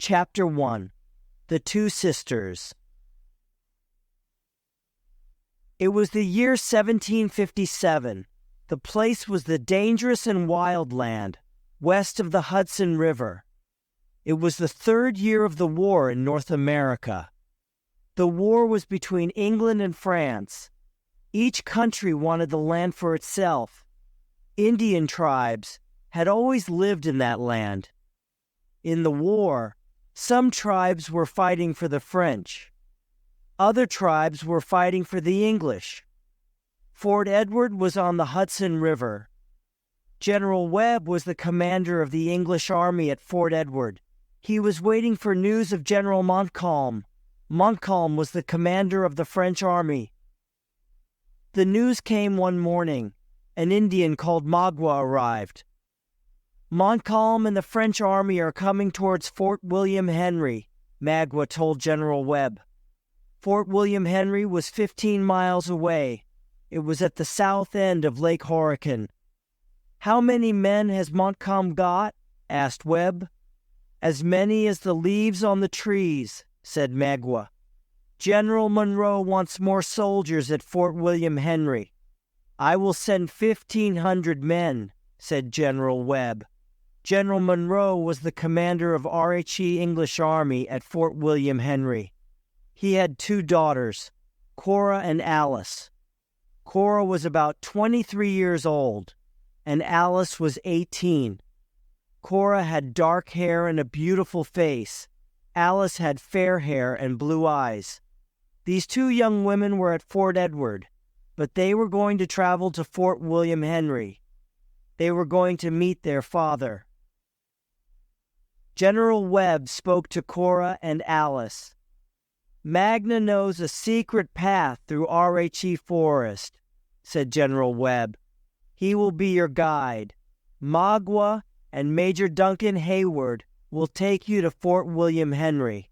Chapter 1. The Two Sisters. It was the year 1757. The place was the dangerous and wild land, west of the Hudson River. It was the third year of the war in North America. The war was between England and France. Each country wanted the land for itself. Indian tribes had always lived in that land. In the war, some tribes were fighting for the French. Other tribes were fighting for the English. Fort Edward was on the Hudson River. General Webb was the commander of the English army at Fort Edward. He was waiting for news of General Montcalm. Montcalm was the commander of the French army. The news came one morning. An Indian called Magua arrived. Montcalm and the French army are coming towards Fort William Henry, Magua told General Webb. Fort William Henry was 15 miles away. It was at the south end of Lake Horican. "How many men has Montcalm got?" asked Webb. "As many as the leaves on the trees," said Magua. "General Munro wants more soldiers at Fort William Henry." "I will send 1,500 men," said General Webb. General Munro was the commander of RHE English Army at Fort William Henry. He had two daughters, Cora and Alice. Cora was about 23 years old, and Alice was 18. Cora had dark hair and a beautiful face. Alice had fair hair and blue eyes. These two young women were at Fort Edward, but they were going to travel to Fort William Henry. They were going to meet their father. General Webb spoke to Cora and Alice. "Magna knows a secret path through RHE Forest," said General Webb. "He will be your guide. Magua and Major Duncan Hayward will take you to Fort William Henry."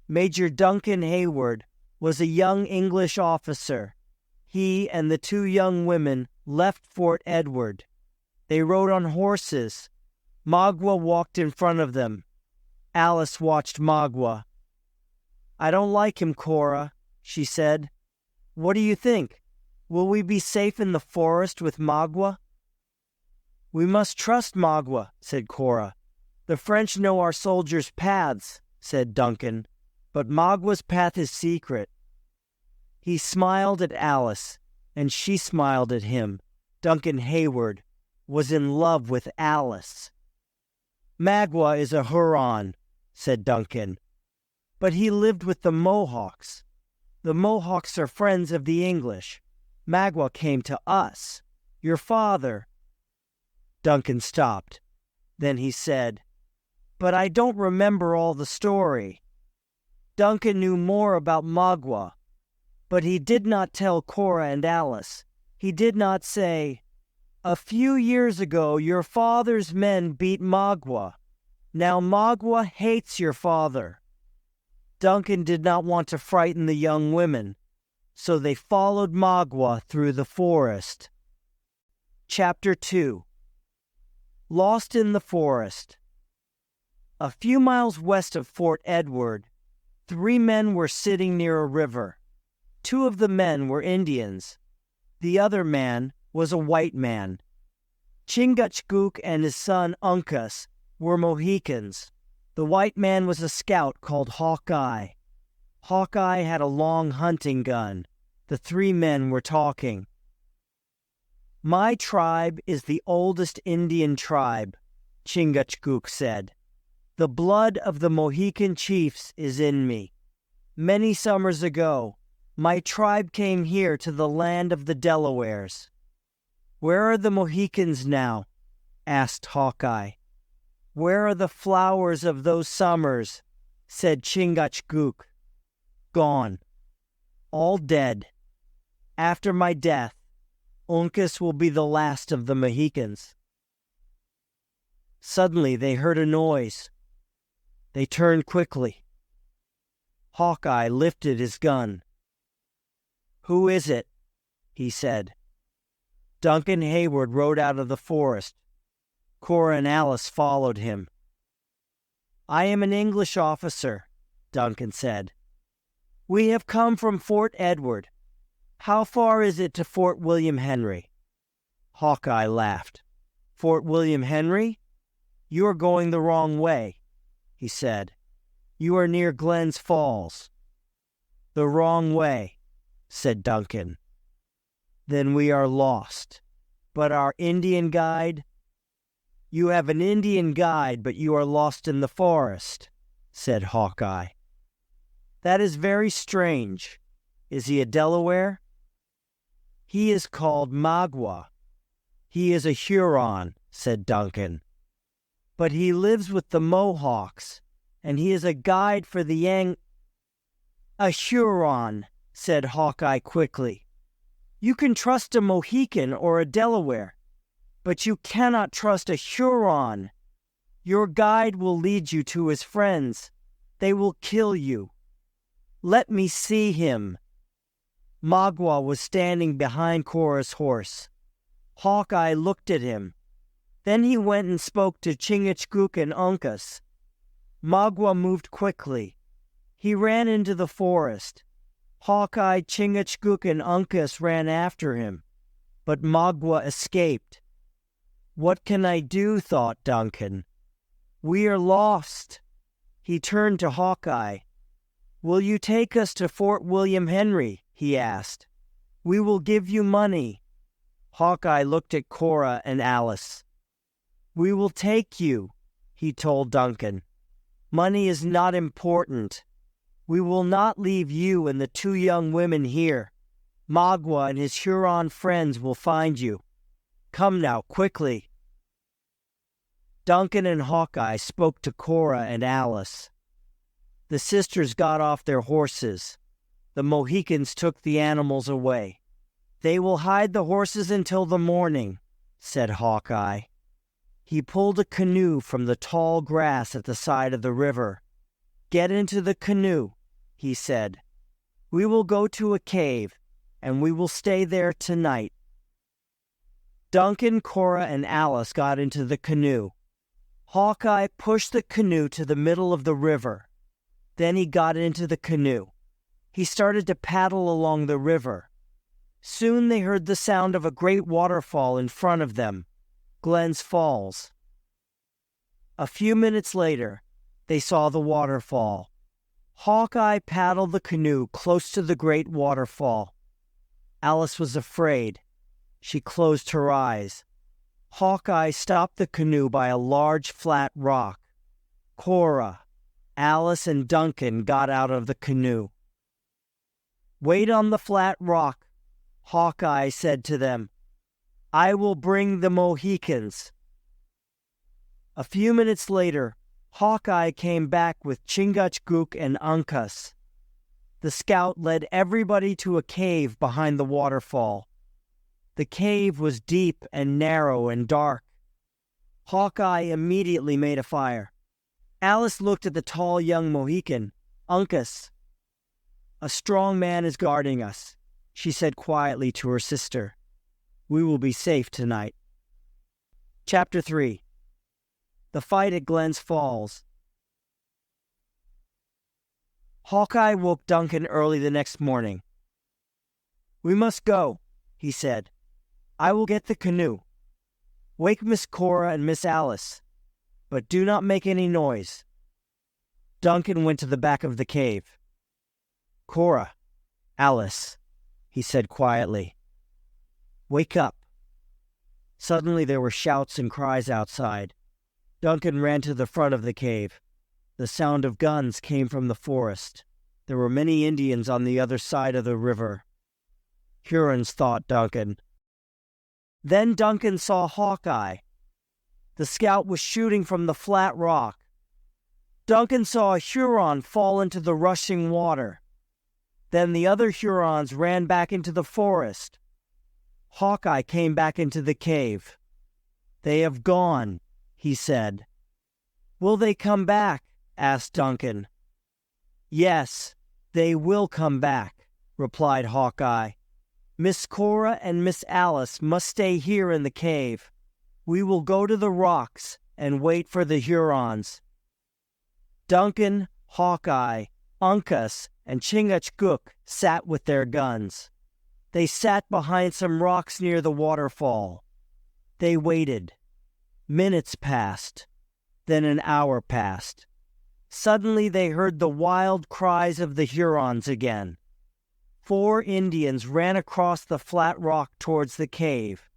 Major Duncan Hayward was a young English officer. He and the two young women left Fort Edward. They rode on horses. Magua walked in front of them. Alice watched Magua. "I don't like him, Cora," she said. "What do you think? Will we be safe in the forest with Magua?" "We must trust Magua," said Cora. "The French know our soldiers' paths," said Duncan, "but Magua's path is secret." He smiled at Alice, and she smiled at him. Duncan Hayward was in love with Alice. "Magua is a Huron," said Duncan, "but he lived with the Mohawks. The Mohawks are friends of the English. Magua came to us. Your father—" Duncan stopped. Then he said, "But I don't remember all the story." Duncan knew more about Magua, but he did not tell Cora and Alice. He did not say, "A few years ago your father's men beat Magua. Now Magua hates your father." Duncan did not want to frighten the young women, so they followed Magua through the forest. Chapter 2. Lost in the Forest. A few miles west of Fort Edward, 3 men were sitting near a river. 2 of the men were Indians. The other man was a white man. Chingachgook and his son Uncas were Mohicans. The white man was a scout called Hawkeye. Hawkeye had a long hunting gun. The 3 men were talking. "My tribe is the oldest Indian tribe," Chingachgook said. "The blood of the Mohican chiefs is in me. Many summers ago, my tribe came here to the land of the Delawares." "Where are the Mohicans now?" asked Hawkeye. "Where are the flowers of those summers?" said Chingachgook. "Gone. All dead. After my death, Uncas will be the last of the Mohicans." Suddenly they heard a noise. They turned quickly. Hawkeye lifted his gun. "Who is it?" he said. Duncan Hayward rode out of the forest. Cora and Alice followed him. I am an English officer, Duncan said. We have come from Fort Edward. How far is it to Fort William Henry? Hawkeye laughed. Fort William Henry? You are going the wrong way, he said. You are near Glens Falls. The wrong way, said Duncan. Then we are lost. But our Indian guide? You have an Indian guide, but you are lost in the forest, said Hawkeye. That is very strange. Is he a Delaware? He is called Magua. He is a Huron, said Duncan. But he lives with the Mohawks, and he is a guide for the A Huron, said Hawkeye quickly. You can trust a Mohican or a Delaware, but you cannot trust a Huron. Your guide will lead you to his friends. They will kill you. Let me see him. Magua was standing behind Cora's horse. Hawkeye looked at him. Then he went and spoke to Chingachgook and Uncas. Magua moved quickly. He ran into the forest. Hawkeye, Chingachgook, and Uncas ran after him, but Magua escaped. What can I do? Thought Duncan. We are lost. He turned to Hawkeye. Will you take us to Fort William Henry? He asked. We will give you money. Hawkeye looked at Cora and Alice. We will take you, he told Duncan. Money is not important. We will not leave you and the two young women here. Magua and his Huron friends will find you. Come now, quickly. Duncan and Hawkeye spoke to Cora and Alice. The sisters got off their horses. The Mohicans took the animals away. They will hide the horses until the morning, said Hawkeye. He pulled a canoe from the tall grass at the side of the river. Get into the canoe, he said. We will go to a cave, and we will stay there tonight. Duncan, Cora, and Alice got into the canoe. Hawkeye pushed the canoe to the middle of the river. Then he got into the canoe. He started to paddle along the river. Soon they heard the sound of a great waterfall in front of them, Glens Falls. A few minutes later, they saw the waterfall. Hawkeye paddled the canoe close to the great waterfall. Alice was afraid. She closed her eyes. Hawkeye stopped the canoe by a large flat rock. Cora, Alice, and Duncan got out of the canoe. Wait on the flat rock, Hawkeye said to them. I will bring the Mohicans. A few minutes later, Hawkeye came back with Chingachgook and Uncas. The scout led everybody to a cave behind the waterfall. The cave was deep and narrow and dark. Hawkeye immediately made a fire. Alice looked at the tall young Mohican, Uncas. A strong man is guarding us, she said quietly to her sister. We will be safe tonight. Chapter 3. The Fight at Glens Falls. Hawkeye woke Duncan early the next morning. We must go, he said. I will get the canoe. Wake Miss Cora and Miss Alice, but do not make any noise. Duncan went to the back of the cave. Cora, Alice, he said quietly. Wake up. Suddenly there were shouts and cries outside. Duncan ran to the front of the cave. The sound of guns came from the forest. There were many Indians on the other side of the river. Hurons, thought Duncan. Then Duncan saw Hawkeye. The scout was shooting from the flat rock. Duncan saw a Huron fall into the rushing water. Then the other Hurons ran back into the forest. Hawkeye came back into the cave. They have gone, he said. Will they come back? Asked Duncan. Yes, they will come back, replied Hawkeye. Miss Cora and Miss Alice must stay here in the cave. We will go to the rocks and wait for the Hurons. Duncan, Hawkeye, Uncas, and Chingachgook sat with their guns. They sat behind some rocks near the waterfall. They waited. Minutes passed. Then an hour passed. Suddenly they heard the wild cries of the Hurons again. 4 Indians ran across the flat rock towards the cave.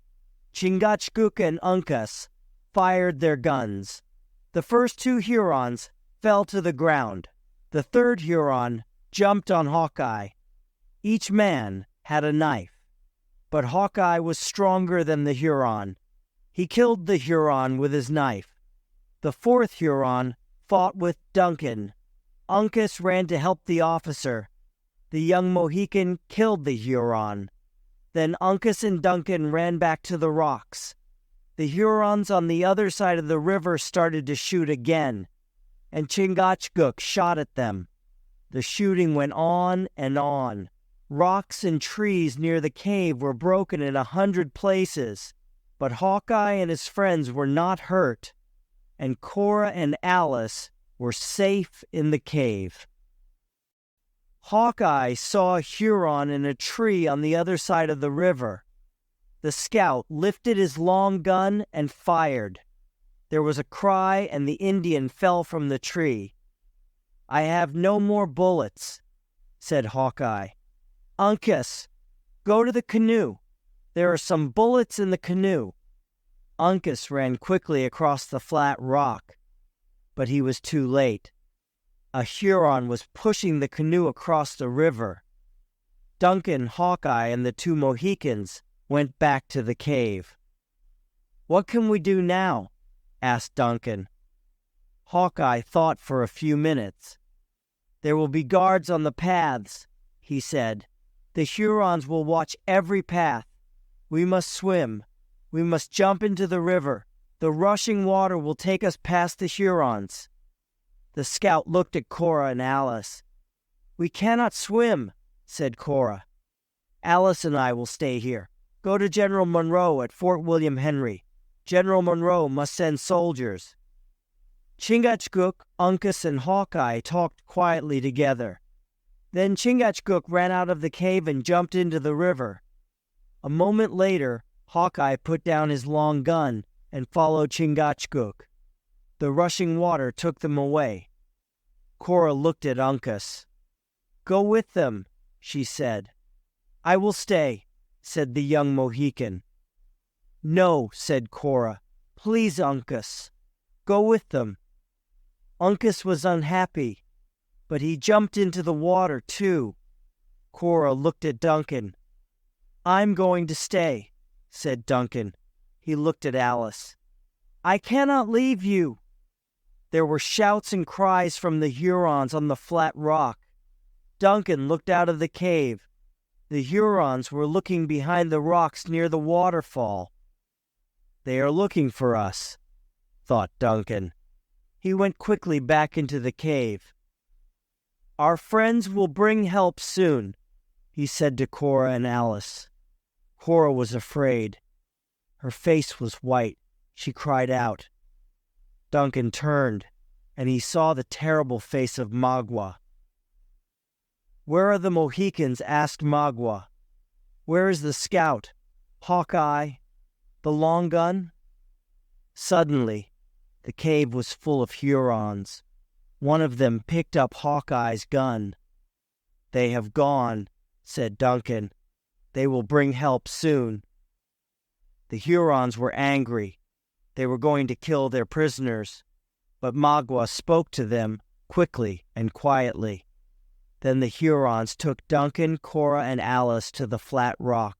Chingachgook and Uncas fired their guns. The first 2 Hurons fell to the ground. The 3rd Huron jumped on Hawkeye. Each man had a knife, but Hawkeye was stronger than the Huron. He killed the Huron with his knife. The 4th Huron fought with Duncan. Uncas ran to help the officer. The young Mohican killed the Huron. Then Uncas and Duncan ran back to the rocks. The Hurons on the other side of the river started to shoot again, and Chingachgook shot at them. The shooting went on and on. Rocks and trees near the cave were broken in 100 places, but Hawkeye and his friends were not hurt, and Cora and Alice were safe in the cave. Hawkeye saw a Huron in a tree on the other side of the river. The scout lifted his long gun and fired. There was a cry, and the Indian fell from the tree. "I have no more bullets," said Hawkeye. "Uncas, go to the canoe. There are some bullets in the canoe." Uncas ran quickly across the flat rock, but he was too late. A Huron was pushing the canoe across the river. Duncan, Hawkeye, and the 2 Mohicans went back to the cave. "What can we do now?" asked Duncan. Hawkeye thought for a few minutes. "There will be guards on the paths," he said. "The Hurons will watch every path. We must swim. We must jump into the river. The rushing water will take us past the Hurons." The scout looked at Cora and Alice. "We cannot swim," said Cora. "Alice and I will stay here. Go to General Munro at Fort William Henry. General Munro must send soldiers." Chingachgook, Uncas, and Hawkeye talked quietly together. Then Chingachgook ran out of the cave and jumped into the river. A moment later, Hawkeye put down his long gun and followed Chingachgook. The rushing water took them away. Cora looked at Uncas. "Go with them," she said. "I will stay," said the young Mohican. "No," said Cora. "Please, Uncas. Go with them." Uncas was unhappy, but he jumped into the water too. Cora looked at Duncan. "I'm going to stay," said Duncan. He looked at Alice. "I cannot leave you." There were shouts and cries from the Hurons on the flat rock. Duncan looked out of the cave. The Hurons were looking behind the rocks near the waterfall. "They are looking for us," thought Duncan. He went quickly back into the cave. "Our friends will bring help soon," he said to Cora and Alice. Cora was afraid. Her face was white. She cried out. Duncan turned, and he saw the terrible face of Magua. "Where are the Mohicans?" asked Magua. "Where is the scout? Hawkeye? The long gun?" Suddenly, the cave was full of Hurons. One of them picked up Hawkeye's gun. "They have gone," said Duncan. "They will bring help soon." The Hurons were angry. They were going to kill their prisoners, but Magua spoke to them quickly and quietly. Then the Hurons took Duncan, Cora, and Alice to the flat rock.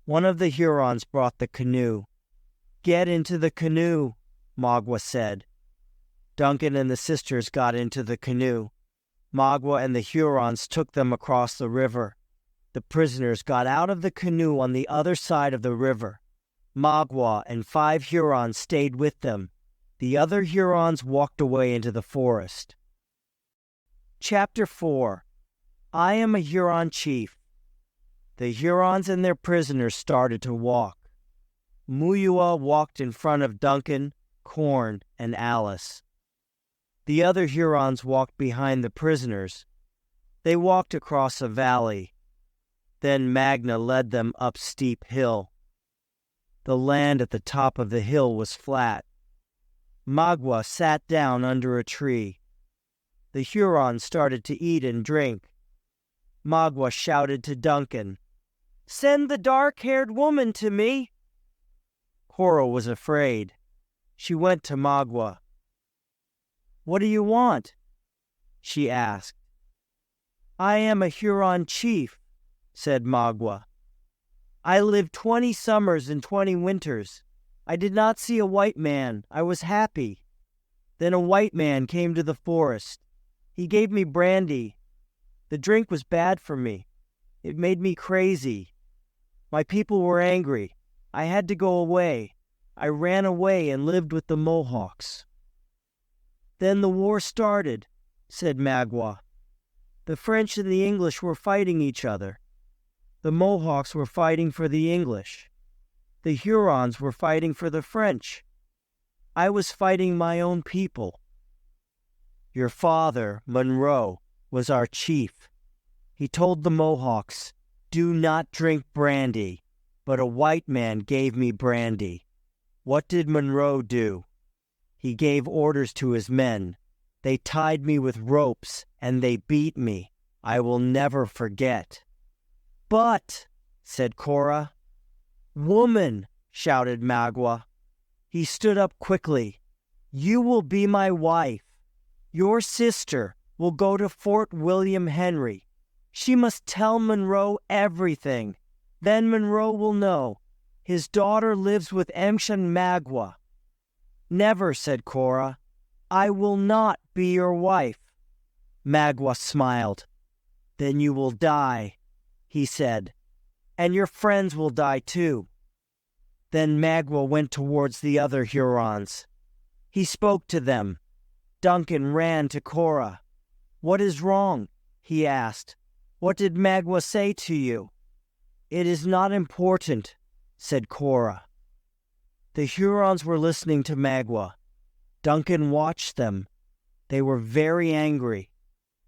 One of the Hurons brought the canoe. "Get into the canoe," Magua said. Duncan and the sisters got into the canoe. Magua and the Hurons took them across the river. The prisoners got out of the canoe on the other side of the river. Magua and 5 Hurons stayed with them. The other Hurons walked away into the forest. Chapter 4. I am a Huron chief. The Hurons and their prisoners started to walk. Muyua walked in front of Duncan, Corn, and Alice. The other Hurons walked behind the prisoners. They walked across a valley. Then Magna led them up steep hill. The land at the top of the hill was flat. Magua sat down under a tree. The Hurons started to eat and drink. Magua shouted to Duncan, "Send the dark-haired woman to me." Cora was afraid. She went to Magua. "What do you want?" she asked. "I am a Huron chief," said Magua. "I lived 20 summers and 20 winters. I did not see a white man. I was happy. Then a white man came to the forest. He gave me brandy. The drink was bad for me. It made me crazy. My people were angry. I had to go away. I ran away and lived with the Mohawks." "Then the war started," said Magua. "The French and the English were fighting each other. The Mohawks were fighting for the English. The Hurons were fighting for the French. I was fighting my own people. Your father, Munro, was our chief. He told the Mohawks, 'Do not drink brandy,' but a white man gave me brandy. What did Munro do? He gave orders to his men. They tied me with ropes, and they beat me. I will never forget." "But," said Cora. "Woman," shouted Magua. He stood up quickly. "You will be my wife. Your sister will go to Fort William Henry. She must tell Munro everything. Then Munro will know. His daughter lives with M'Shan Magua." "Never," said Cora. "I will not be your wife." Magua smiled. "Then you will die," he said, "and your friends will die too." Then Magua went towards the other Hurons. He spoke to them. Duncan ran to Cora. "What is wrong?" he asked. "What did Magua say to you?" "It is not important," said Cora. The Hurons were listening to Magua. Duncan watched them. They were very angry.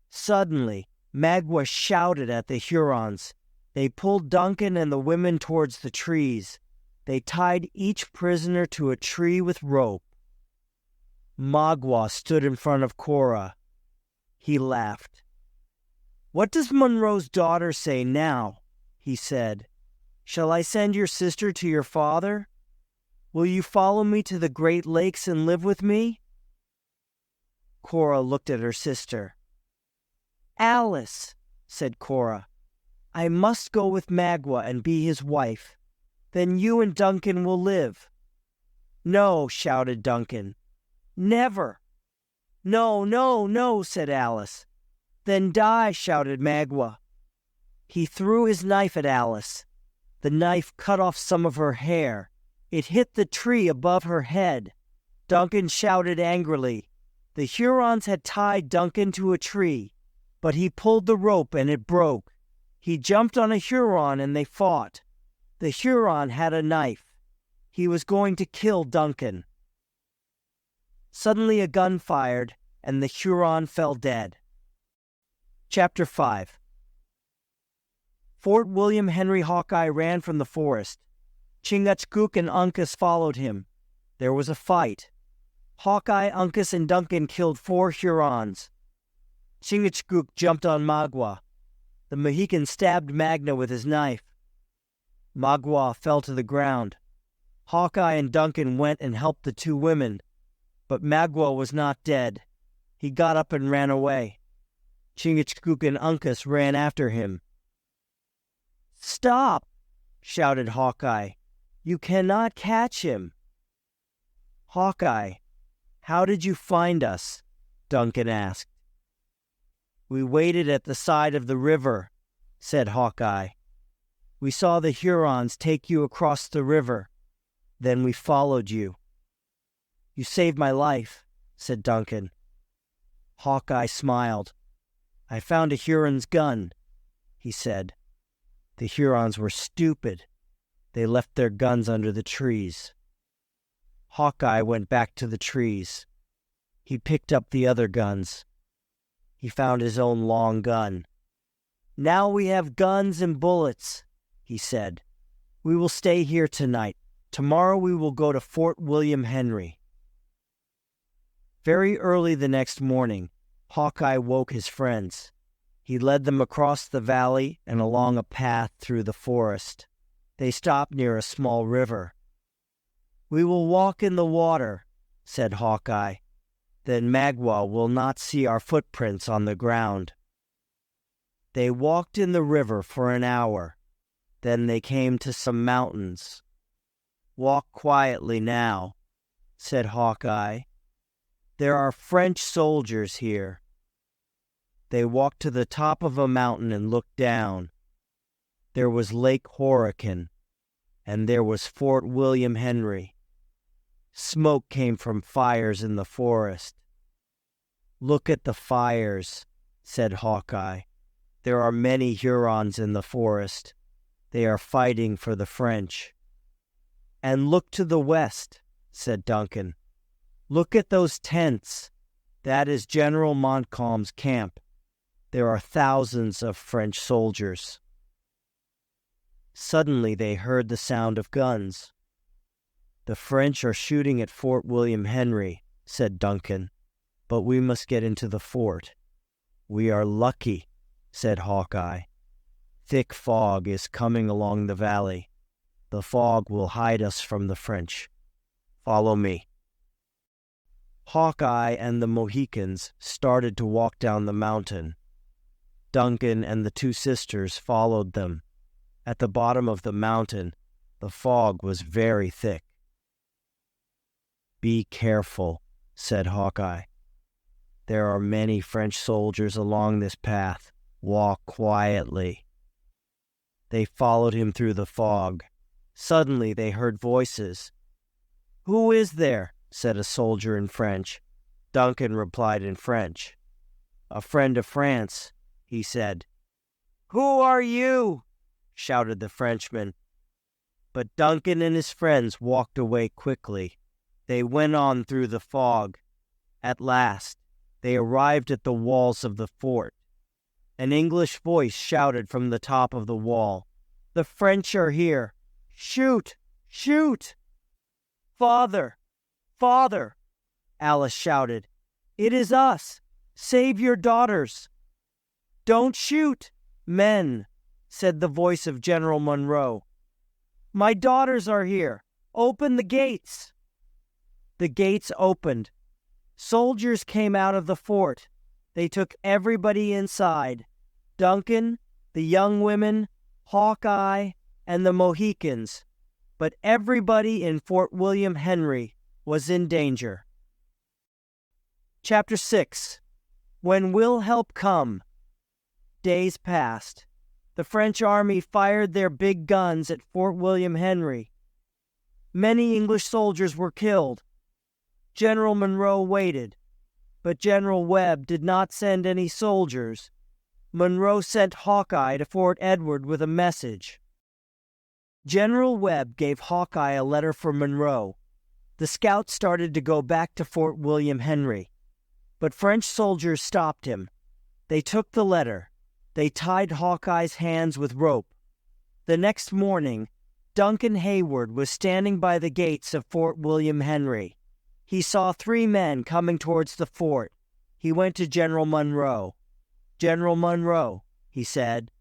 Suddenly, Magua shouted at the Hurons. They pulled Duncan and the women towards the trees. They tied each prisoner to a tree with rope. Magua stood in front of Cora. He laughed. "What does Munro's daughter say now?" he said. "Shall I send your sister to your father? Will you follow me to the Great Lakes and live with me?" Cora looked at her sister. "Alice," said Cora, "I must go with Magua and be his wife. Then you and Duncan will live." "No," shouted Duncan. "Never." "No, no, no," said Alice. "Then die," shouted Magua. He threw his knife at Alice. The knife cut off some of her hair. It hit the tree above her head. Duncan shouted angrily. The Hurons had tied Duncan to a tree, but he pulled the rope and it broke. He jumped on a Huron and they fought. The Huron had a knife. He was going to kill Duncan. Suddenly a gun fired, and the Huron fell dead. Chapter 5. Fort William Henry Hawkeye ran from the forest. Chingachgook and Uncas followed him. There was a fight. Hawkeye, Uncas, and Duncan killed 4 Hurons. Chingachgook jumped on Magua. The Mohican stabbed Magna with his knife. Magua fell to the ground. Hawkeye and Duncan went and helped the 2 women, but Magua was not dead. He got up and ran away. Chingachgook and Uncas ran after him. "Stop!" shouted Hawkeye. "You cannot catch him." "Hawkeye, how did you find us?" Duncan asked. "We waited at the side of the river," said Hawkeye. "We saw the Hurons take you across the river. Then we followed you." "You saved my life," said Duncan. Hawkeye smiled. "I found a Huron's gun," he said. The Hurons were stupid. They left their guns under the trees. Hawkeye went back to the trees. He picked up the other guns. He found his own long gun. "Now we have guns and bullets," he said. "We will stay here tonight. Tomorrow we will go to Fort William Henry." Very early the next morning, Hawkeye woke his friends. He led them across the valley and along a path through the forest. They stopped near a small river. "We will walk in the water," said Hawkeye. "Then Magua will not see our footprints on the ground." They walked in the river for an hour. Then they came to some mountains. "Walk quietly now," said Hawkeye. "There are French soldiers here." They walked to the top of a mountain and looked down. There was Lake Horican, and there was Fort William Henry. Smoke came from fires in the forest. "Look at the fires," said Hawkeye. "There are many Hurons in the forest. They are fighting for the French." "And look to the west," said Duncan. "Look at those tents. That is General Montcalm's camp. There are thousands of French soldiers." Suddenly they heard the sound of guns. "The French are shooting at Fort William Henry," said Duncan, "but we must get into the fort." "We are lucky," said Hawkeye. "Thick fog is coming along the valley. The fog will hide us from the French. Follow me." Hawkeye and the Mohicans started to walk down the mountain. Duncan and the two sisters followed them. At the bottom of the mountain, the fog was very thick. "Be careful," said Hawkeye. "There are many French soldiers along this path. Walk quietly." They followed him through the fog. Suddenly they heard voices. "Who is there?" said a soldier in French. Duncan replied in French. "A friend of France," he said. "Who are you?" shouted the Frenchman. But Duncan and his friends walked away quickly. They went on through the fog. At last, they arrived at the walls of the fort. An English voice shouted from the top of the wall, "The French are here! Shoot! Shoot!" "Father! Father!" Alice shouted. "It is us! Save your daughters!" "Don't shoot, men," said the voice of General Munro. "My daughters are here! Open the gates!" The gates opened. Soldiers came out of the fort. They took everybody inside: Duncan, the young women, Hawkeye, and the Mohicans. But everybody in Fort William Henry was in danger. Chapter 6. When Will Help Come? Days passed. The French army fired their big guns at Fort William Henry. Many English soldiers were killed. General Munro waited, but General Webb did not send any soldiers. Munro sent Hawkeye to Fort Edward with a message. General Webb gave Hawkeye a letter for Munro. The scouts started to go back to Fort William Henry, but French soldiers stopped him. They took the letter. They tied Hawkeye's hands with rope. The next morning, Duncan Hayward was standing by the gates of Fort William Henry. He saw 3 men coming towards the fort. He went to General Munro. "General Munro," he said,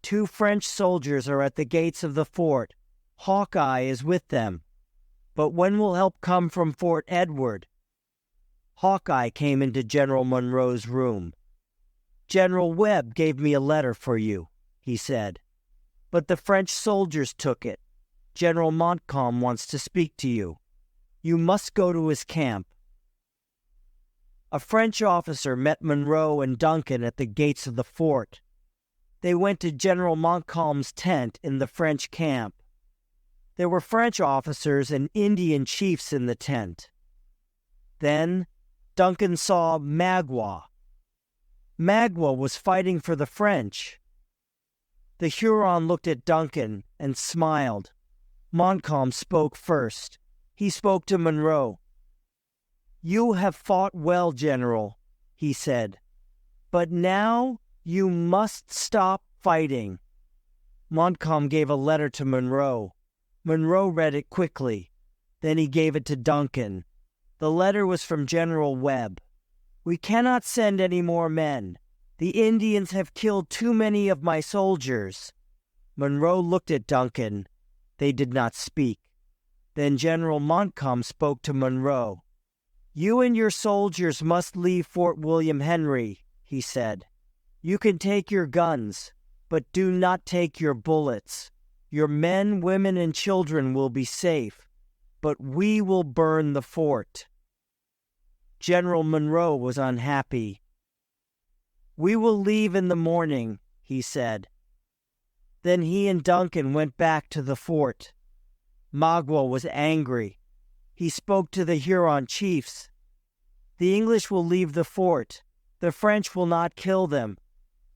"2 French soldiers are at the gates of the fort. Hawkeye is with them. But when will help come from Fort Edward?" Hawkeye came into General Munro's room. "General Webb gave me a letter for you," he said. "But the French soldiers took it. General Montcalm wants to speak to you. You must go to his camp." A French officer met Munro and Duncan at the gates of the fort. They went to General Montcalm's tent in the French camp. There were French officers and Indian chiefs in the tent. Then Duncan saw Magua. Magua was fighting for the French. The Huron looked at Duncan and smiled. Montcalm spoke first. He spoke to Munro. "You have fought well, General," he said. "But now you must stop fighting." Montcalm gave a letter to Munro. Munro read it quickly. Then he gave it to Duncan. The letter was from General Webb. "We cannot send any more men. The Indians have killed too many of my soldiers." Munro looked at Duncan. They did not speak. Then General Montcalm spoke to Munro. "You and your soldiers must leave Fort William Henry," he said. "You can take your guns, but do not take your bullets. Your men, women, and children will be safe, but we will burn the fort." General Munro was unhappy. "We will leave in the morning," he said. Then he and Duncan went back to the fort. Magua was angry. He spoke to the Huron chiefs. "The English will leave the fort. The French will not kill them.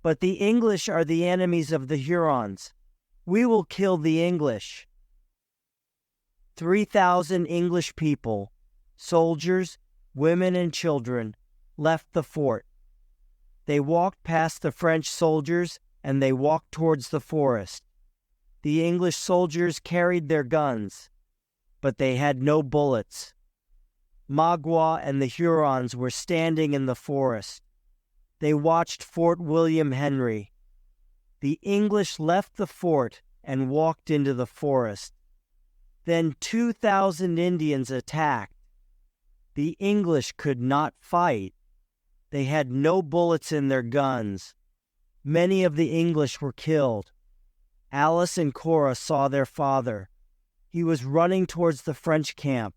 But the English are the enemies of the Hurons. We will kill the English." 3,000 English people, soldiers, women, and children, left the fort. They walked past the French soldiers and they walked towards the forest. The English soldiers carried their guns, but they had no bullets. Magua and the Hurons were standing in the forest. They watched Fort William Henry. The English left the fort and walked into the forest. Then 2,000 Indians attacked. The English could not fight. They had no bullets in their guns. Many of the English were killed. Alice and Cora saw their father. He was running towards the French camp.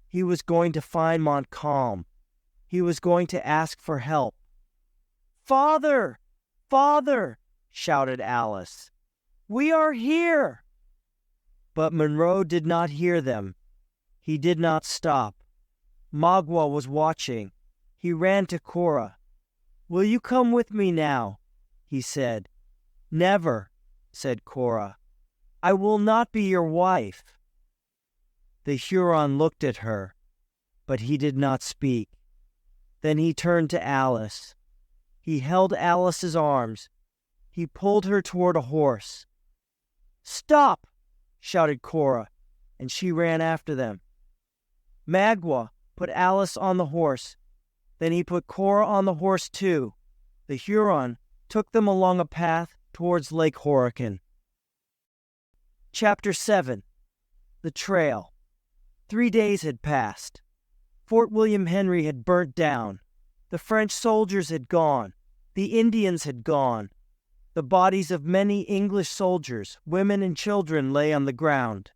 He was going to find Montcalm. He was going to ask for help. "Father! Father!" shouted Alice. "We are here!" But Munro did not hear them. He did not stop. Magua was watching. He ran to Cora. "Will you come with me now?" he said. "Never," said Cora. "I will not be your wife." The Huron looked at her, but he did not speak. Then he turned to Alice. He held Alice's arms. He pulled her toward a horse. "Stop!" shouted Cora, and she ran after them. Magua put Alice on the horse. Then he put Cora on the horse too. The Huron took them along a path towards Lake Horican. Chapter 7. The Trail. 3 days had passed. Fort William Henry had burnt down. The French soldiers had gone. The Indians had gone. The bodies of many English soldiers, women, and children lay on the ground.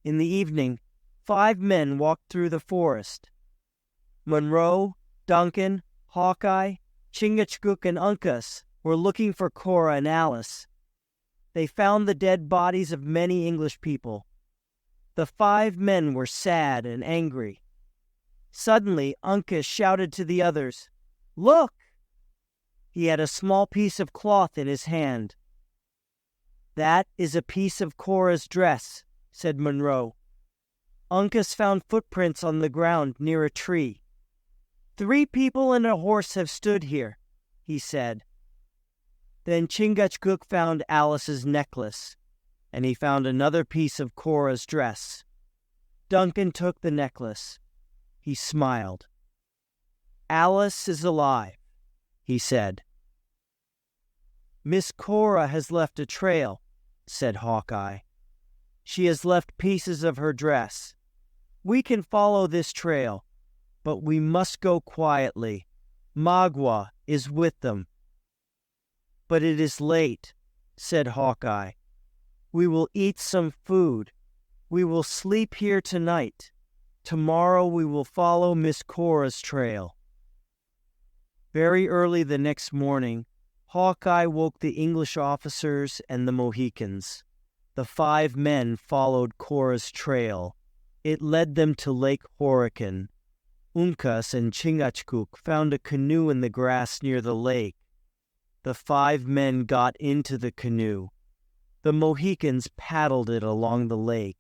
In the evening, 5 men walked through the forest. Munro, Duncan, Hawkeye, Chingachgook, and Uncas were looking for Cora and Alice. They found the dead bodies of many English people. The 5 men were sad and angry. Suddenly, Uncas shouted to the others, "Look!" He had a small piece of cloth in his hand. "That is a piece of Cora's dress," said Munro. Uncas found footprints on the ground near a tree. "3 people and a horse have stood here," he said. Then Chingachgook found Alice's necklace, and he found another piece of Cora's dress. Duncan took the necklace. He smiled. "Alice is alive," he said. "Miss Cora has left a trail," said Hawkeye. "She has left pieces of her dress. We can follow this trail, but we must go quietly. Magua is with them." "But it is late," said Hawkeye. "We will eat some food. We will sleep here tonight. Tomorrow we will follow Miss Cora's trail." Very early the next morning, Hawkeye woke the English officers and the Mohicans. The 5 men followed Cora's trail. It led them to Lake Horican. Uncas and Chingachgook found a canoe in the grass near the lake. The 5 men got into the canoe. The Mohicans paddled it along the lake.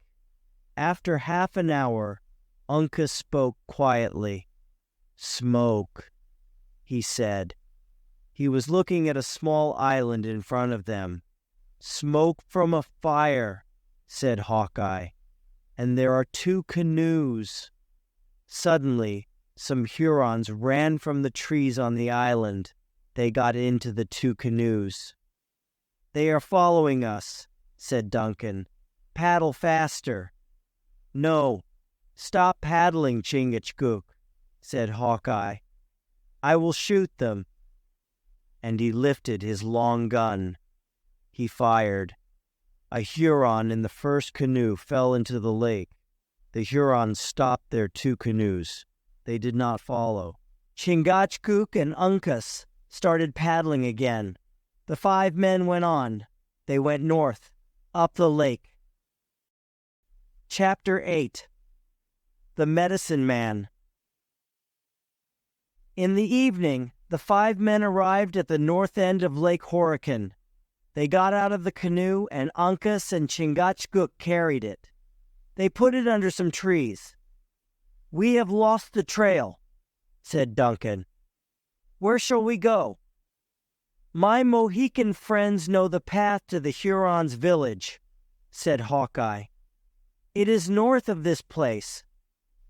After half an hour, Uncas spoke quietly. "Smoke," he said. He was looking at a small island in front of them. "Smoke from a fire," said Hawkeye, "and there are 2 canoes." Suddenly, some Hurons ran from the trees on the island. They got into the 2 canoes. "They are following us," said Duncan. "Paddle faster." "No, stop paddling, Chingachgook," said Hawkeye. "I will shoot them." And he lifted his long gun. He fired. A Huron in the first canoe fell into the lake. The Hurons stopped their 2 canoes. They did not follow. Chingachgook and Uncas started paddling again. The 5 men went on. They went north, up the lake. Chapter 8. The Medicine Man. In the evening, the 5 men arrived at the north end of Lake Horican. They got out of the canoe, and Uncas and Chingachgook carried it. They put it under some trees. "We have lost the trail," said Duncan. "Where shall we go?" "My Mohican friends know the path to the Hurons' village," said Hawkeye. "It is north of this place.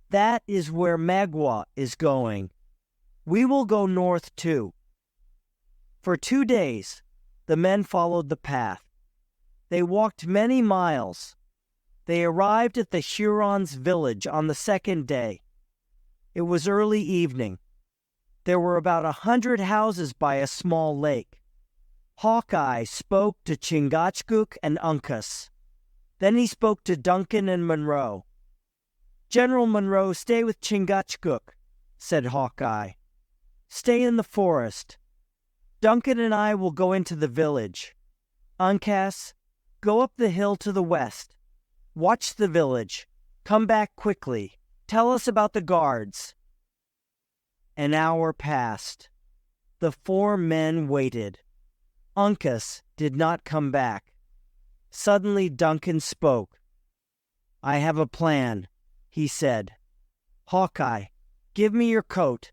That is where Magua is going. We will go north too." For 2 days, the men followed the path. They walked many miles. They arrived at the Hurons' village on the 2nd day. It was early evening. There were about 100 houses by a small lake. Hawkeye spoke to Chingachgook and Uncas. Then he spoke to Duncan and Munro. "General Munro, stay with Chingachgook," said Hawkeye. "Stay in the forest. Duncan and I will go into the village. Uncas, go up the hill to the west. Watch the village. Come back quickly. Tell us about the guards." An hour passed. The 4 men waited. Uncas did not come back. Suddenly Duncan spoke. "I have a plan," he said. "Hawkeye, give me your coat.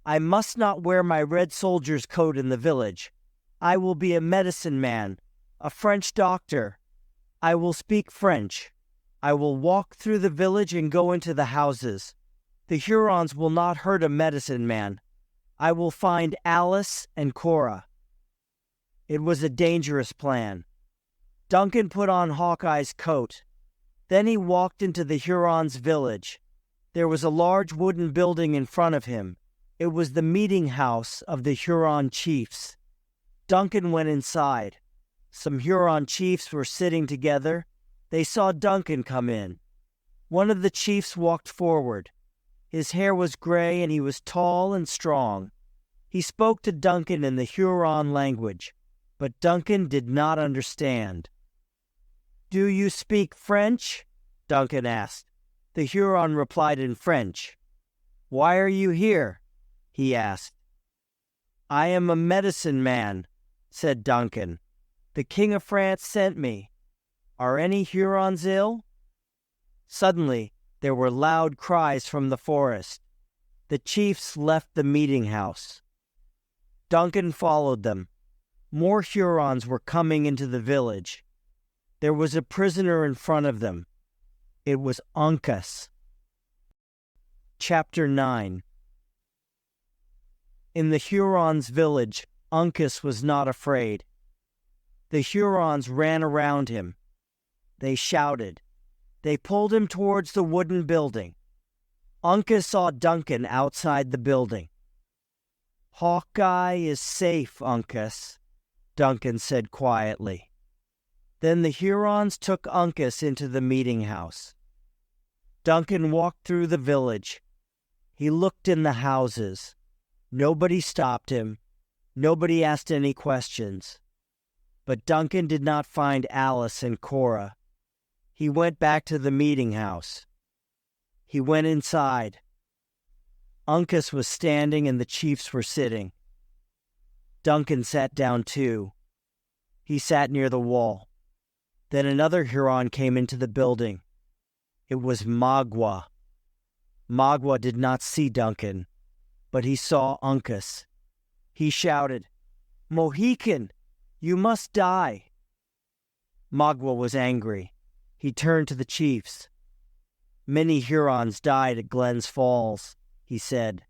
I must not wear my red soldier's coat in the village. I will be a medicine man, a French doctor. I will speak French. I will walk through the village and go into the houses. The Hurons will not hurt a medicine man. I will find Alice and Cora." It was a dangerous plan. Duncan put on Hawkeye's coat. Then he walked into the Hurons' village. There was a large wooden building in front of him. It was the meeting house of the Huron chiefs. Duncan went inside. Some Huron chiefs were sitting together. They saw Duncan come in. One of the chiefs walked forward. His hair was gray and he was tall and strong. He spoke to Duncan in the Huron language, but Duncan did not understand. "Do you speak French?" Duncan asked. The Huron replied in French. "Why are you here?" he asked. "I am a medicine man," said Duncan. "The King of France sent me. Are any Hurons ill?" Suddenly, there were loud cries from the forest. The chiefs left the meeting house. Duncan followed them. More Hurons were coming into the village. There was a prisoner in front of them. It was Uncas. Chapter 9. In the Hurons' village, Uncas was not afraid. The Hurons ran around him. They shouted. They pulled him towards the wooden building. Uncas saw Duncan outside the building. "Hawkeye is safe, Uncas," Duncan said quietly. Then the Hurons took Uncas into the meeting house. Duncan walked through the village. He looked in the houses. Nobody stopped him. Nobody asked any questions. But Duncan did not find Alice and Cora. He went back to the meeting house. He went inside. Uncas was standing and the chiefs were sitting. Duncan sat down too. He sat near the wall. Then another Huron came into the building. It was Magua. Magua did not see Duncan. but he saw Uncas. He shouted, "Mohican, you must die." Magua was angry. He turned to the chiefs. "Many Hurons died at Glens Falls," he said.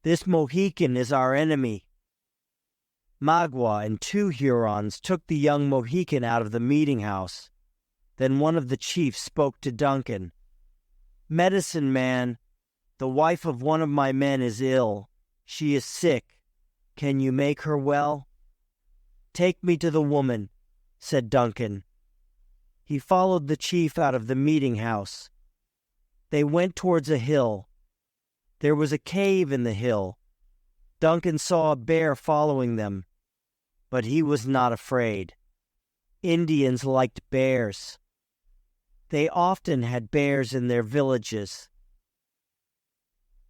"This Mohican is our enemy." Magua and 2 Hurons took the young Mohican out of the meeting house. Then one of the chiefs spoke to Duncan. "Medicine man, the wife of one of my men is ill. She is sick. Can you make her well?" "Take me to the woman," said Duncan. He followed the chief out of the meeting house. They went towards a hill. There was a cave in the hill. Duncan saw a bear following them, but he was not afraid. Indians liked bears. They often had bears in their villages.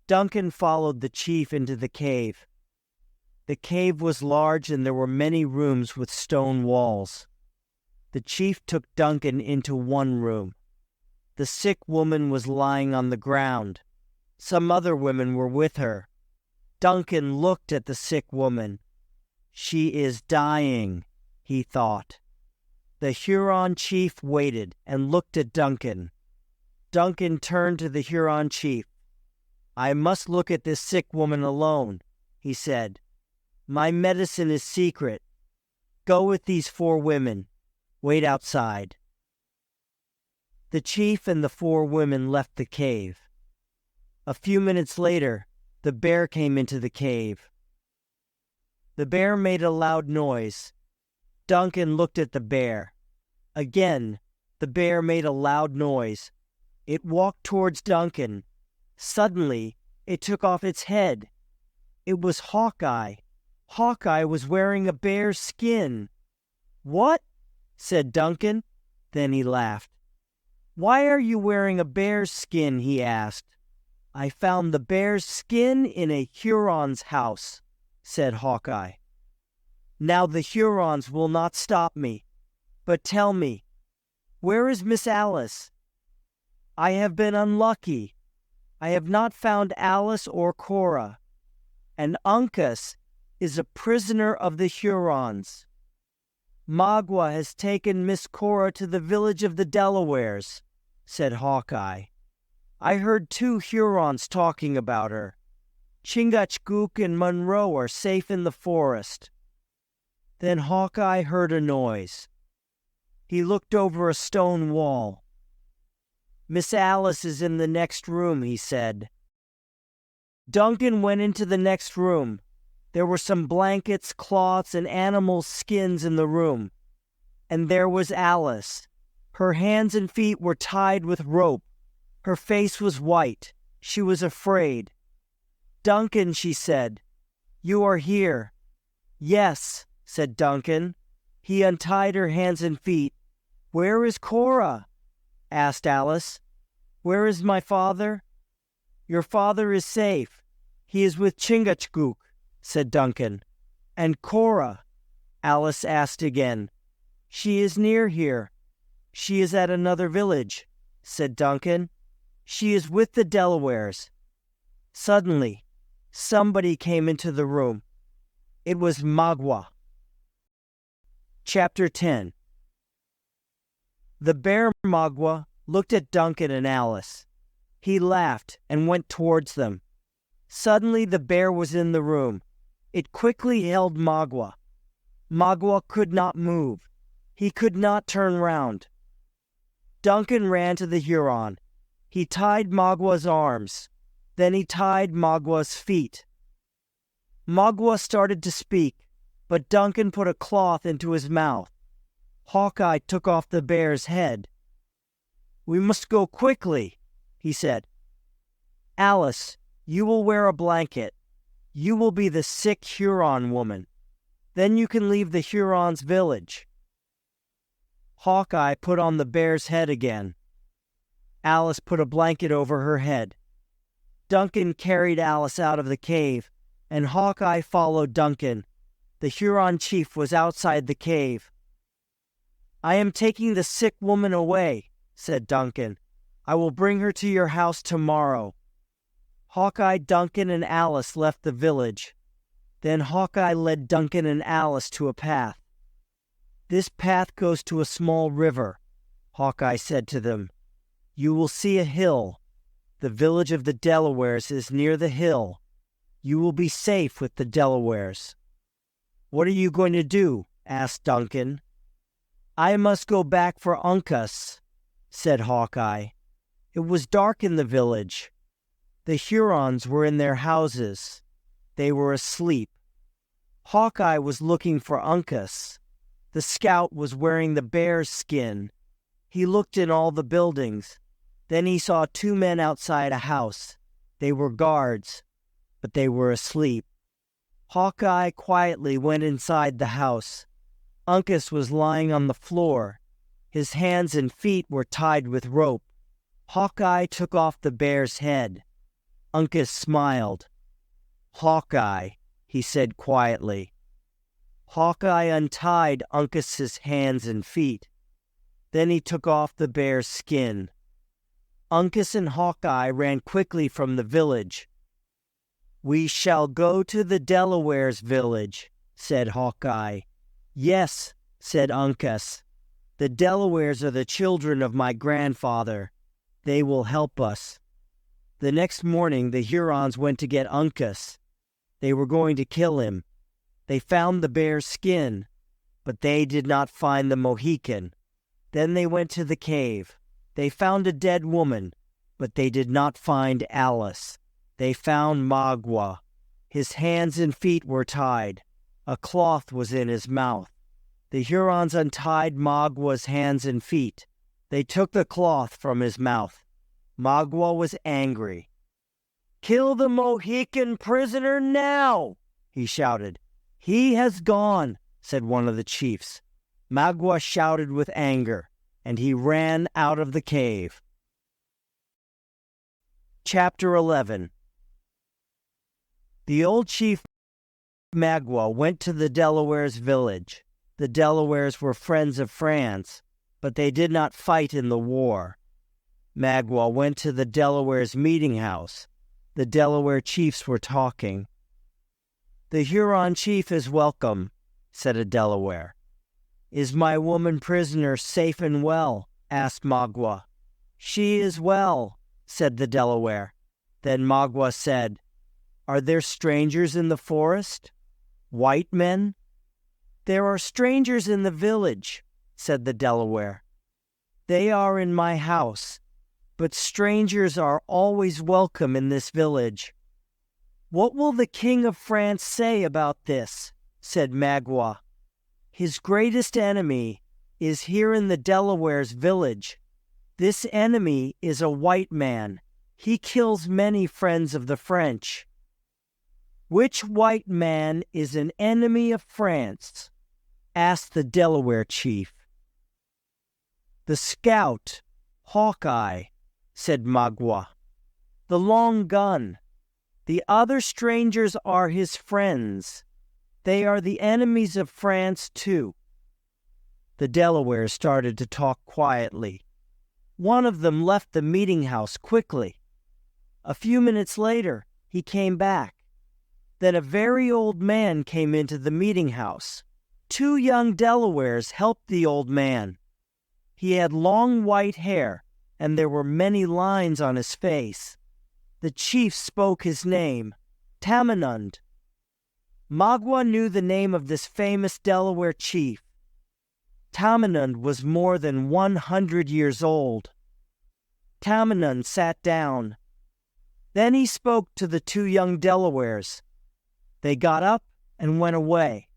Duncan followed the chief into the cave. The cave was large and there were many rooms with stone walls. The chief took Duncan into one room. The sick woman was lying on the ground. Some other women were with her. Duncan looked at the sick woman. "She is dying," he thought. The Huron chief waited and looked at Duncan. Duncan turned to the Huron chief. "I must look at this sick woman alone," he said. "My medicine is secret. Go with these 4 women. Wait outside." The chief and the 4 women left the cave. A few minutes later, the bear came into the cave. The bear made a loud noise. Duncan looked at the bear. Again, the bear made a loud noise. It walked towards Duncan. Suddenly, it took off its head. It was Hawkeye. Hawkeye was wearing a bear's skin. "What?" said Duncan. Then he laughed. "Why are you wearing a bear's skin?" he asked. "I found the bear's skin in a Huron's house," said Hawkeye. "Now the Hurons will not stop me. But tell me, where is Miss Alice?" "I have been unlucky. I have not found Alice or Cora. And Uncas is a prisoner of the Hurons. Magua has taken Miss Cora to the village of the Delawares," said Hawkeye. "I heard 2 Hurons talking about her. Chingachgook and Munro are safe in the forest." Then Hawkeye heard a noise. He looked over a stone wall. "Miss Alice is in the next room," he said. Duncan went into the next room. There were some blankets, cloths, and animal skins in the room. And there was Alice. Her hands and feet were tied with rope. Her face was white. She was afraid. "Duncan," she said, "you are here." "Yes," said Duncan. He untied her hands and feet. "Where is Cora?" asked Alice. "Where is my father?" "Your father is safe. He is with Chingachgook," said Duncan. "And Cora?" Alice asked again. "She is near here. She is at another village," said Duncan. "She is with the Delawares." Suddenly, somebody came into the room. It was Magua. Chapter 10. The bear Magua looked at Duncan and Alice. He laughed and went towards them. Suddenly the bear was in the room. It quickly held Magua. Magua could not move. He could not turn round. Duncan ran to the Huron. He tied Magua's arms. Then he tied Magua's feet. Magua started to speak, but Duncan put a cloth into his mouth. Hawkeye took off the bear's head. "We must go quickly," he said. "Alice, you will wear a blanket. You will be the sick Huron woman. Then you can leave the Hurons' village." Hawkeye put on the bear's head again. Alice put a blanket over her head. Duncan carried Alice out of the cave, and Hawkeye followed Duncan. The Huron chief was outside the cave. "I am taking the sick woman away," said Duncan. "I will bring her to your house tomorrow." Hawkeye, Duncan, and Alice left the village. Then Hawkeye led Duncan and Alice to a path. "This path goes to a small river," Hawkeye said to them. "You will see a hill. The village of the Delawares is near the hill. You will be safe with the Delawares." "What are you going to do?" asked Duncan. "I must go back for Uncas," said Hawkeye. "It was dark in the village. The Hurons were in their houses. They were asleep." Hawkeye was looking for Uncas. The scout was wearing the bear's skin. He looked in all the buildings. Then he saw two men outside a house. They were guards, but they were asleep. Hawkeye quietly went inside the house. Uncas was lying on the floor. His hands and feet were tied with rope. Hawkeye took off the bear's head. Uncas smiled. "Hawkeye," he said quietly. Hawkeye untied Uncas's hands and feet. Then he took off the bear's skin. Uncas and Hawkeye ran quickly from the village. "We shall go to the Delawares' village," said Hawkeye. "Yes," said Uncas. "The Delawares are the children of my grandfather. They will help us." The next morning the Hurons went to get Uncas. They were going to kill him. They found the bear's skin, but they did not find the Mohican. Then they went to the cave. They found a dead woman, but they did not find Alice. They found Magua. His hands and feet were tied. A cloth was in his mouth. The Hurons untied Magua's hands and feet. They took the cloth from his mouth. Magua was angry. "Kill the Mohican prisoner now!" he shouted. "He has gone," said one of the chiefs. Magua shouted with anger, and he ran out of the cave. Chapter 11. The old chief Magua went to the Delawares' village. The Delawares were friends of France, but they did not fight in the war. Magua went to the Delawares' meeting house. The Delaware chiefs were talking. "The Huron chief is welcome," said a Delaware. "Is my woman prisoner safe and well?" asked Magua. "She is well," said the Delaware. Then Magua said, "Are there strangers in the forest? White men?" "There are strangers in the village," said the Delaware. "They are in my house, but strangers are always welcome in this village." "What will the king of France say about this?" said Magua. "His greatest enemy is here in the Delawares' village. This enemy is a white man. He kills many friends of the French." "Which white man is an enemy of France?" asked the Delaware chief. "The scout, Hawkeye," said Magua. "The long gun. The other strangers are his friends. They are the enemies of France, too." The Delawares started to talk quietly. One of them left the meeting house quickly. A few minutes later, he came back. Then a very old man came into the meeting house. Two young Delawares helped the old man. He had long white hair, and there were many lines on his face. The chief spoke his name, Tamenund. Magua knew the name of this famous Delaware chief. Tamenund was more than 100 years old. Tamenund sat down. Then he spoke to the two young Delawares. They got up and went away.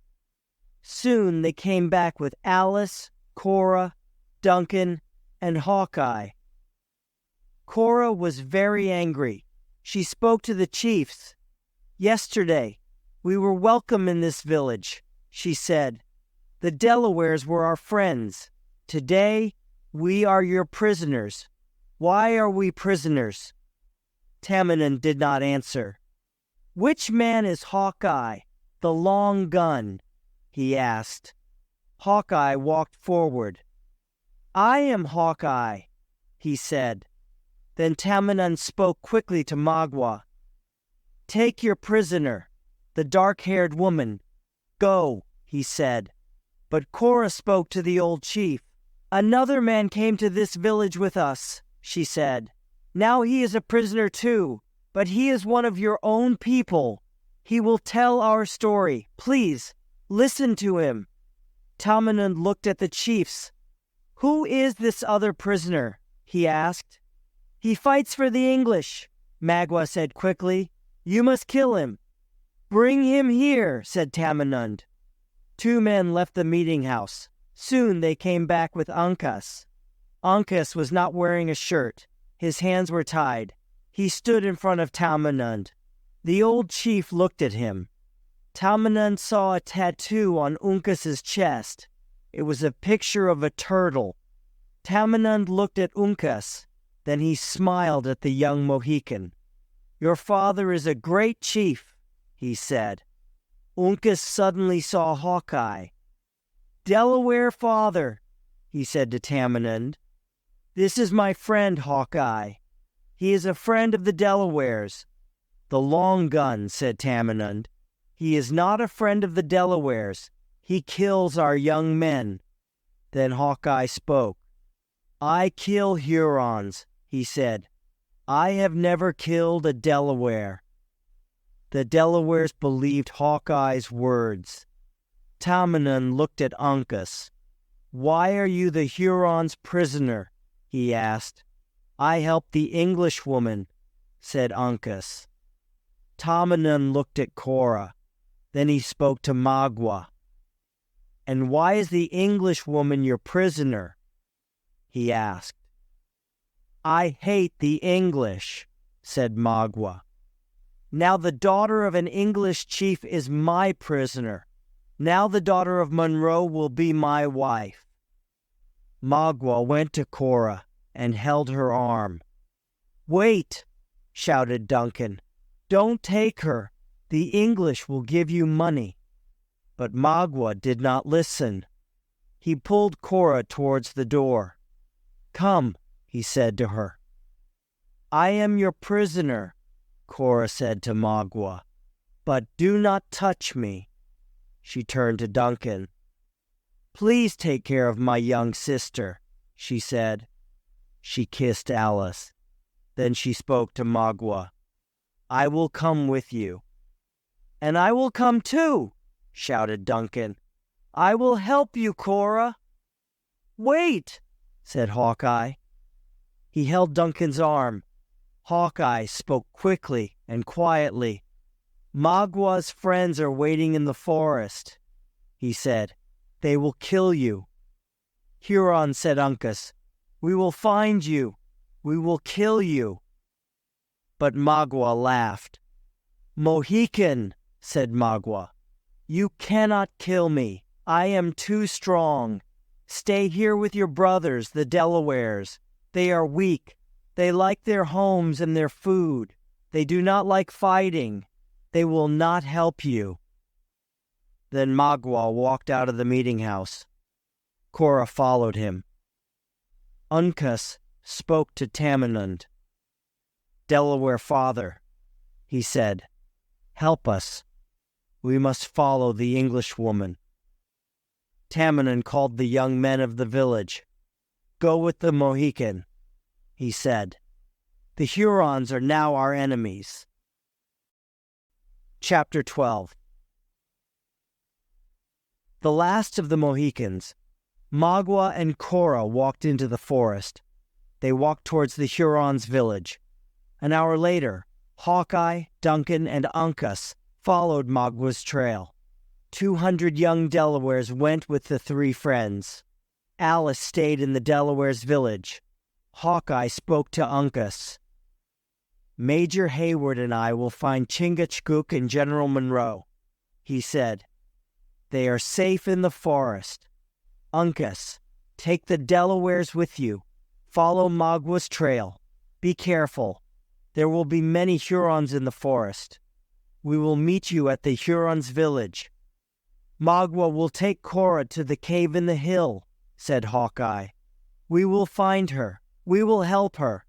Soon they came back with Alice, Cora, Duncan, and Hawkeye. Cora was very angry. She spoke to the chiefs. "Yesterday, we were welcome in this village," she said. "The Delawares were our friends. Today, we are your prisoners. Why are we prisoners?" Tamenund did not answer. "Which man is Hawkeye, the long gun?" he asked. Hawkeye walked forward. "I am Hawkeye," he said. Then Tamenund spoke quickly to Magua. Take your prisoner, the dark-haired woman. Go, he said. But Cora spoke to the old chief. Another man came to this village with us, she said. Now he is a prisoner too, but he is one of your own people. He will tell our story. Please, listen to him. Tamenund looked at the chiefs. Who is this other prisoner? He asked. He fights for the English, Magua said quickly. You must kill him. Bring him here, said Tamenund. 2 men left the meeting house. Soon they came back with Uncas. Uncas was not wearing a shirt. His hands were tied. He stood in front of Tamenund. The old chief looked at him. Tamenund saw a tattoo on Uncas's chest. It was a picture of a turtle. Tamenund looked at Uncas. Then he smiled at the young Mohican. Your father is a great chief, he said. Uncas suddenly saw Hawkeye. Delaware father, he said to Tamenund. This is my friend Hawkeye. He is a friend of the Delawares. The long gun, said Tamenund. He is not a friend of the Delawares. He kills our young men. Then Hawkeye spoke. I kill Hurons, he said. I have never killed a Delaware. The Delawares believed Hawkeye's words. Tamenund looked at Uncas. Why are you the Hurons' prisoner? He asked. I helped the Englishwoman, said Uncas. Tamenund looked at Cora. Then he spoke to Magua. And why is the Englishwoman your prisoner? He asked. I hate the English, said Magua. Now the daughter of an English chief is my prisoner. Now the daughter of Munro will be my wife. Magua went to Cora and held her arm. Wait, shouted Duncan. Don't take her. The English will give you money. But Magua did not listen. He pulled Cora towards the door. Come, he said to her. I am your prisoner, Cora said to Magua, but do not touch me. She turned to Duncan. Please take care of my young sister, she said. She kissed Alice. Then she spoke to Magua. I will come with you. And I will come too, shouted Duncan. I will help you, Cora. Wait, said Hawkeye. He held Duncan's arm. Hawkeye spoke quickly and quietly. Magua's friends are waiting in the forest, he said. They will kill you. Huron, said Uncas. We will find you. We will kill you. But Magua laughed. Mohican, said Magua. You cannot kill me. I am too strong. Stay here with your brothers, the Delawares. They are weak. They like their homes and their food. They do not like fighting. They will not help you. Then Magua walked out of the meeting house. Cora followed him. Uncas spoke to Tamenund. Delaware father, he said, help us. We must follow the Englishwoman. Tamenund called the young men of the village. Go with the Mohican, he said. The Hurons are now our enemies. Chapter 12. The last of the Mohicans, Magua and Cora walked into the forest. They walked towards the Hurons' village. An hour later, Hawkeye, Duncan, and Uncas followed Magua's trail. 200 young Delawares went with the 3 friends. Alice stayed in the Delawares' village. Hawkeye spoke to Uncas. Major Hayward and I will find Chingachgook and General Munro, he said. They are safe in the forest. Uncas, take the Delawares with you. Follow Magua's trail. Be careful. There will be many Hurons in the forest. We will meet you at the Hurons' village. Magua will take Cora to the cave in the hill, said Hawkeye. We will find her. We will help her.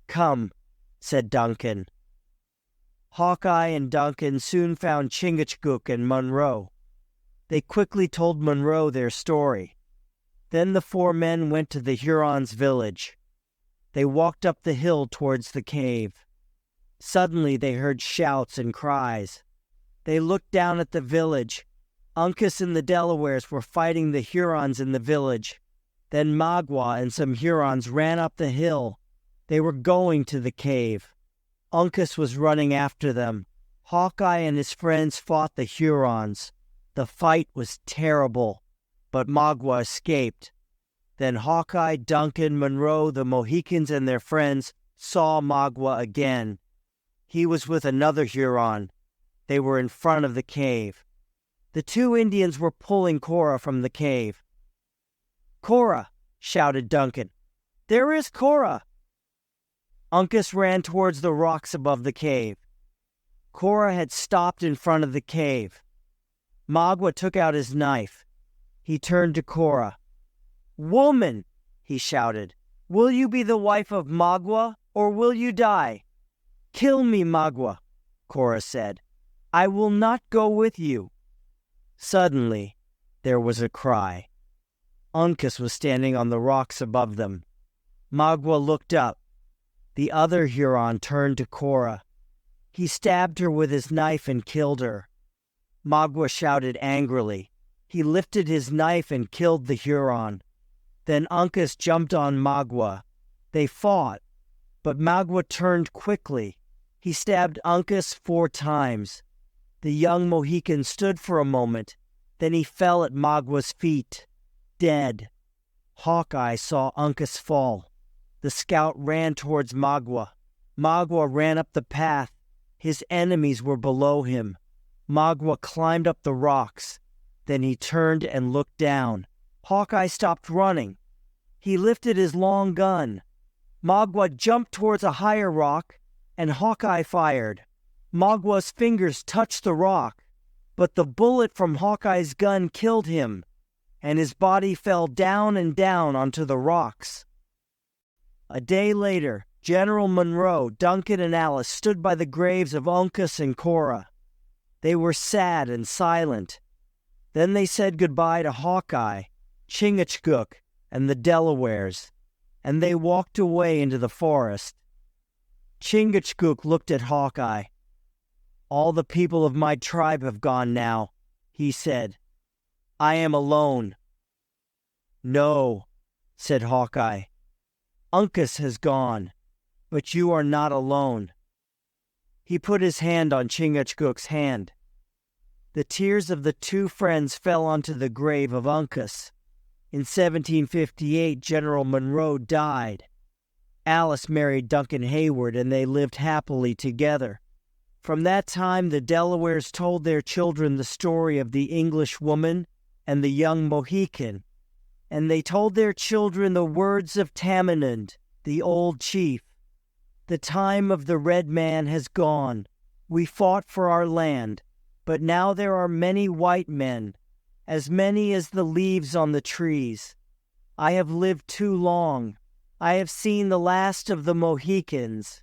Come, said Duncan. Hawkeye and Duncan soon found Chingachgook and Munro. They quickly told Munro their story. Then the four men went to the Hurons' village. They walked up the hill towards the cave. Suddenly they heard shouts and cries. They looked down at the village. Uncas and the Delawares were fighting the Hurons in the village. Then Magua and some Hurons ran up the hill. They were going to the cave. Uncas was running after them. Hawkeye and his friends fought the Hurons. The fight was terrible, but Magua escaped. Then Hawkeye, Duncan, Munro, the Mohicans, and their friends saw Magua again. He was with another Huron. They were in front of the cave. The two Indians were pulling Cora from the cave. "Cora!" shouted Duncan. "There is Cora!" Uncas ran towards the rocks above the cave. Cora had stopped in front of the cave. Magua took out his knife. He turned to Cora. "Woman!" he shouted. "Will you be the wife of Magua, or will you die?" "Kill me, Magua," Cora said. "I will not go with you." Suddenly, there was a cry. Uncas was standing on the rocks above them. Magua looked up. The other Huron turned to Cora. He stabbed her with his knife and killed her. Magua shouted angrily. He lifted his knife and killed the Huron. Then Uncas jumped on Magua. They fought, but Magua turned quickly. He stabbed Uncas 4 times. The young Mohican stood for a moment. Then he fell at Magua's feet, dead. Hawkeye saw Uncas fall. The scout ran towards Magua. Magua ran up the path. His enemies were below him. Magua climbed up the rocks. Then he turned and looked down. Hawkeye stopped running. He lifted his long gun. Magua jumped towards a higher rock, and Hawkeye fired. Magua's fingers touched the rock, but the bullet from Hawkeye's gun killed him, and his body fell down and down onto the rocks. A day later, General Munro, Duncan, and Alice stood by the graves of Uncas and Cora. They were sad and silent. Then they said goodbye to Hawkeye, Chingachgook, and the Delawares, and they walked away into the forest. Chingachgook looked at Hawkeye. "All the people of my tribe have gone now," he said. "I am alone." "No," said Hawkeye. "Uncas has gone, but you are not alone." He put his hand on Chingachgook's hand. The tears of the two friends fell onto the grave of Uncas. In 1758, General Munro died. Alice married Duncan Hayward, and they lived happily together. From that time, the Delawares told their children the story of the English woman and the young Mohican, and they told their children the words of Tamenund, the old chief. "The time of the red man has gone. We fought for our land, but now there are many white men, as many as the leaves on the trees. I have lived too long. I have seen the last of the Mohicans."